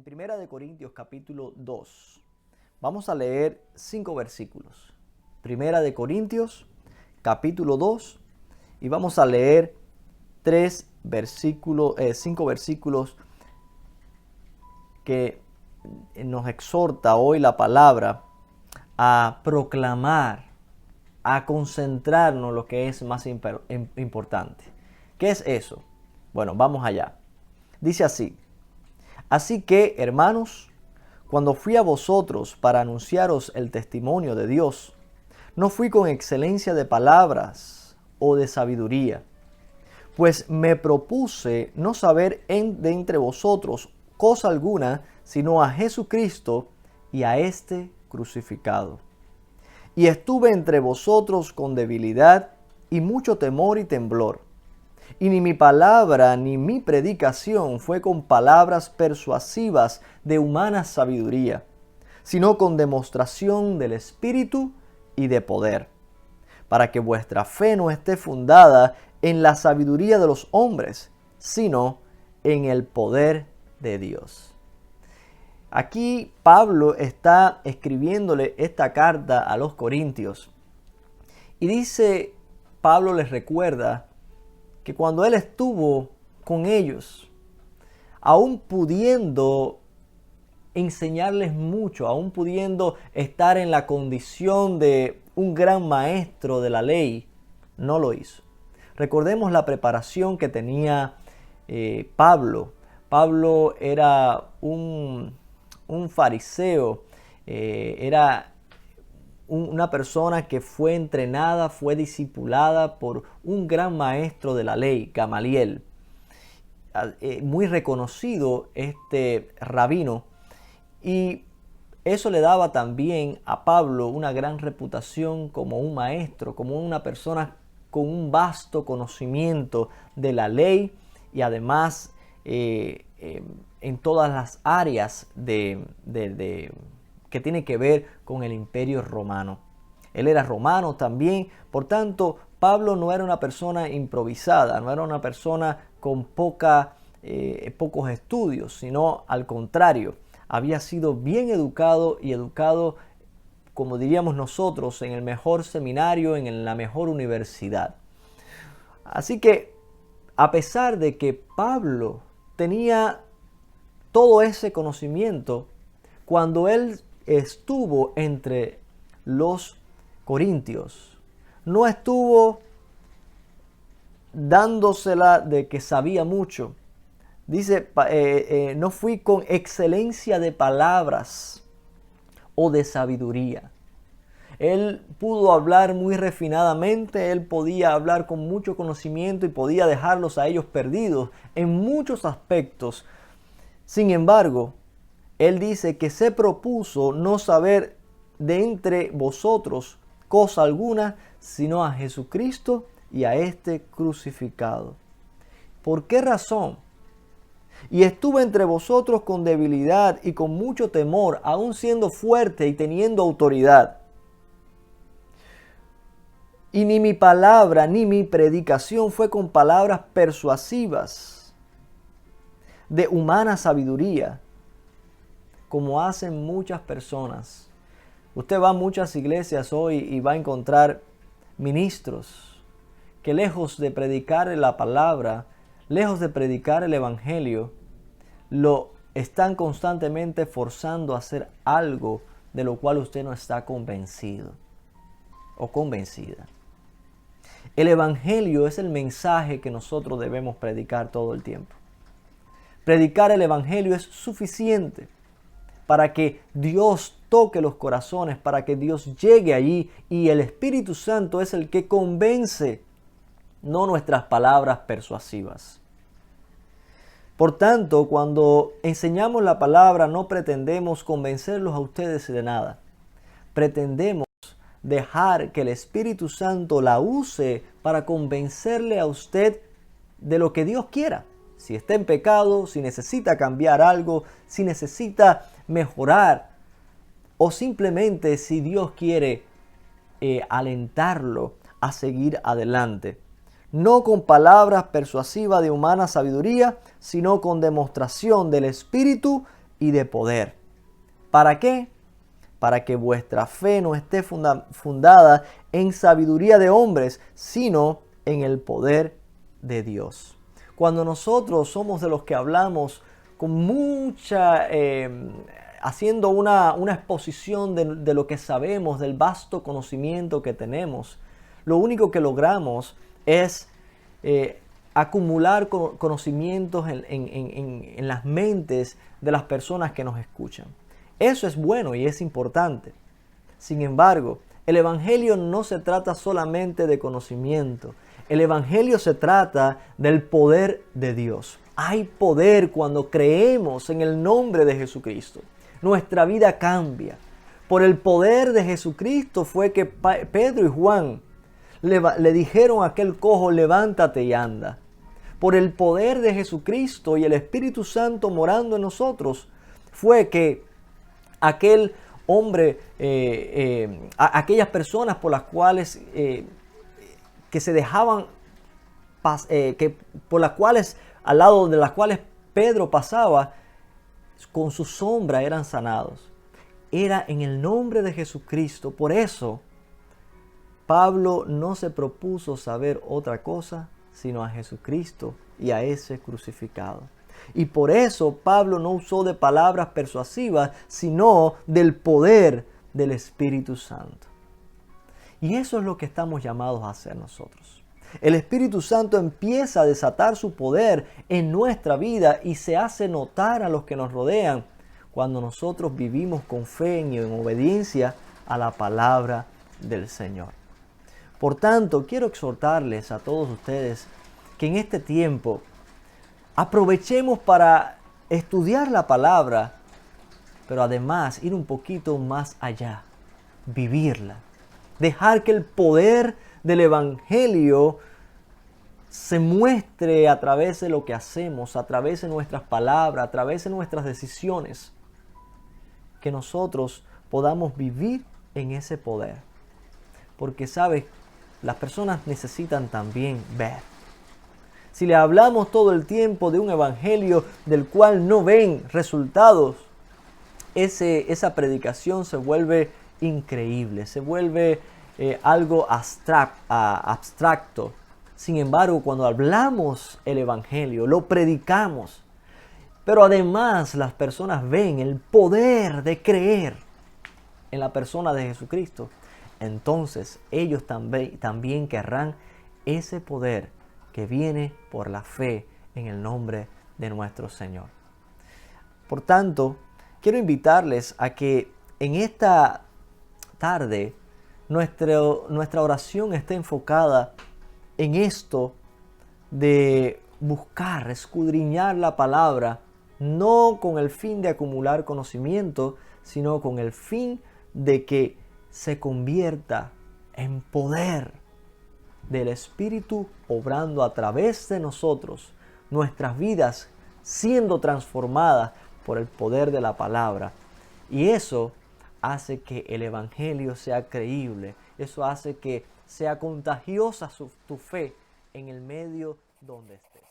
En Primera de Corintios capítulo 2 vamos a leer 5 versículos. Primera de Corintios capítulo 2 y vamos a leer 5 versículos que nos exhorta hoy la palabra a proclamar, a concentrarnos en lo que es más importante. ¿Qué es eso? Bueno, vamos allá. Dice así: así que, hermanos, cuando fui a vosotros para anunciaros el testimonio de Dios, no fui con excelencia de palabras o de sabiduría, pues me propuse no saber de entre vosotros cosa alguna, sino a Jesucristo y a este crucificado. Y estuve entre vosotros con debilidad y mucho temor y temblor. Y ni mi palabra ni mi predicación fue con palabras persuasivas de humana sabiduría, sino con demostración del Espíritu y de poder, para que vuestra fe no esté fundada en la sabiduría de los hombres, sino en el poder de Dios. Aquí Pablo está escribiéndole esta carta a los Corintios. Y dice, Pablo les recuerda que cuando él estuvo con ellos, aún pudiendo enseñarles mucho, aún pudiendo estar en la condición de un gran maestro de la ley, no lo hizo. Recordemos la preparación que tenía Pablo. Pablo era un fariseo, era una persona que fue entrenada, fue discipulada por un gran maestro de la ley, Gamaliel. Muy reconocido este rabino, y eso le daba también a Pablo una gran reputación como un maestro, como una persona con un vasto conocimiento de la ley y además en todas las áreas que tiene que ver con el imperio romano. Él era romano también, por tanto, Pablo no era una persona improvisada, no era una persona con pocos estudios, sino al contrario, había sido bien educado y educado, como diríamos nosotros, en el mejor seminario, en la mejor universidad. Así que, a pesar de que Pablo tenía todo ese conocimiento, cuando él estuvo entre los corintios, no estuvo dándosela de que sabía mucho. Dice, no fui con excelencia de palabras o de sabiduría. Él pudo hablar muy refinadamente, él podía hablar con mucho conocimiento y podía dejarlos a ellos perdidos en muchos aspectos. Sin embargo, él dice que se propuso no saber de entre vosotros cosa alguna, sino a Jesucristo y a este crucificado. ¿Por qué razón? Y estuve entre vosotros con debilidad y con mucho temor, aun siendo fuerte y teniendo autoridad. Y ni mi palabra ni mi predicación fue con palabras persuasivas de humana sabiduría, como hacen muchas personas. Usted va a muchas iglesias hoy y va a encontrar ministros que lejos de predicar la palabra, lejos de predicar el evangelio, lo están constantemente forzando a hacer algo de lo cual usted no está convencido o convencida. El evangelio es el mensaje que nosotros debemos predicar todo el tiempo. Predicar el evangelio es suficiente para que Dios toque los corazones, para que Dios llegue allí, y el Espíritu Santo es el que convence, no nuestras palabras persuasivas. Por tanto, cuando enseñamos la palabra, no pretendemos convencerlos a ustedes de nada. Pretendemos dejar que el Espíritu Santo la use para convencerle a usted de lo que Dios quiera. Si está en pecado, si necesita cambiar algo, si necesita mejorar, o simplemente si Dios quiere alentarlo a seguir adelante. No con palabras persuasivas de humana sabiduría, sino con demostración del Espíritu y de poder. ¿Para qué? Para que vuestra fe no esté fundada en sabiduría de hombres, sino en el poder de Dios. Cuando nosotros somos de los que hablamos con mucha, haciendo una exposición de lo que sabemos, del vasto conocimiento que tenemos, lo único que logramos es acumular conocimientos en las mentes de las personas que nos escuchan. Eso es bueno y es importante. Sin embargo, el Evangelio no se trata solamente de conocimiento. El Evangelio se trata del poder de Dios. Hay poder cuando creemos en el nombre de Jesucristo. Nuestra vida cambia. Por el poder de Jesucristo fue que Pedro y Juan le dijeron a aquel cojo, levántate y anda. Por el poder de Jesucristo y el Espíritu Santo morando en nosotros, fue que aquel hombre, aquellas personas por las cuales que se dejaban, por las cuales, al lado de las cuales Pedro pasaba, con su sombra eran sanados. Era en el nombre de Jesucristo. Por eso, Pablo no se propuso saber otra cosa, sino a Jesucristo y a ese crucificado. Y por eso Pablo no usó de palabras persuasivas, sino del poder del Espíritu Santo. Y eso es lo que estamos llamados a hacer nosotros. El Espíritu Santo empieza a desatar su poder en nuestra vida y se hace notar a los que nos rodean cuando nosotros vivimos con fe y en obediencia a la palabra del Señor. Por tanto, quiero exhortarles a todos ustedes que en este tiempo aprovechemos para estudiar la palabra, pero además ir un poquito más allá, vivirla. Dejar que el poder del Evangelio se muestre a través de lo que hacemos, a través de nuestras palabras, a través de nuestras decisiones. Que nosotros podamos vivir en ese poder. Porque, ¿sabes? Las personas necesitan también ver. Si le hablamos todo el tiempo de un evangelio del cual no ven resultados, esa predicación se vuelve increíble, se vuelve algo abstracto. Sin embargo, cuando hablamos el evangelio, lo predicamos, pero además las personas ven el poder de creer en la persona de Jesucristo, entonces ellos también querrán ese poder que viene por la fe en el nombre de nuestro Señor. Por tanto, quiero invitarles a que en esta tarde nuestra oración esté enfocada en esto de buscar, escudriñar la palabra, no con el fin de acumular conocimiento, sino con el fin de que se convierta en poder del Espíritu obrando a través de nosotros, nuestras vidas siendo transformadas por el poder de la palabra. Y eso hace que el Evangelio sea creíble, eso hace que sea contagiosa tu fe en el medio donde estés.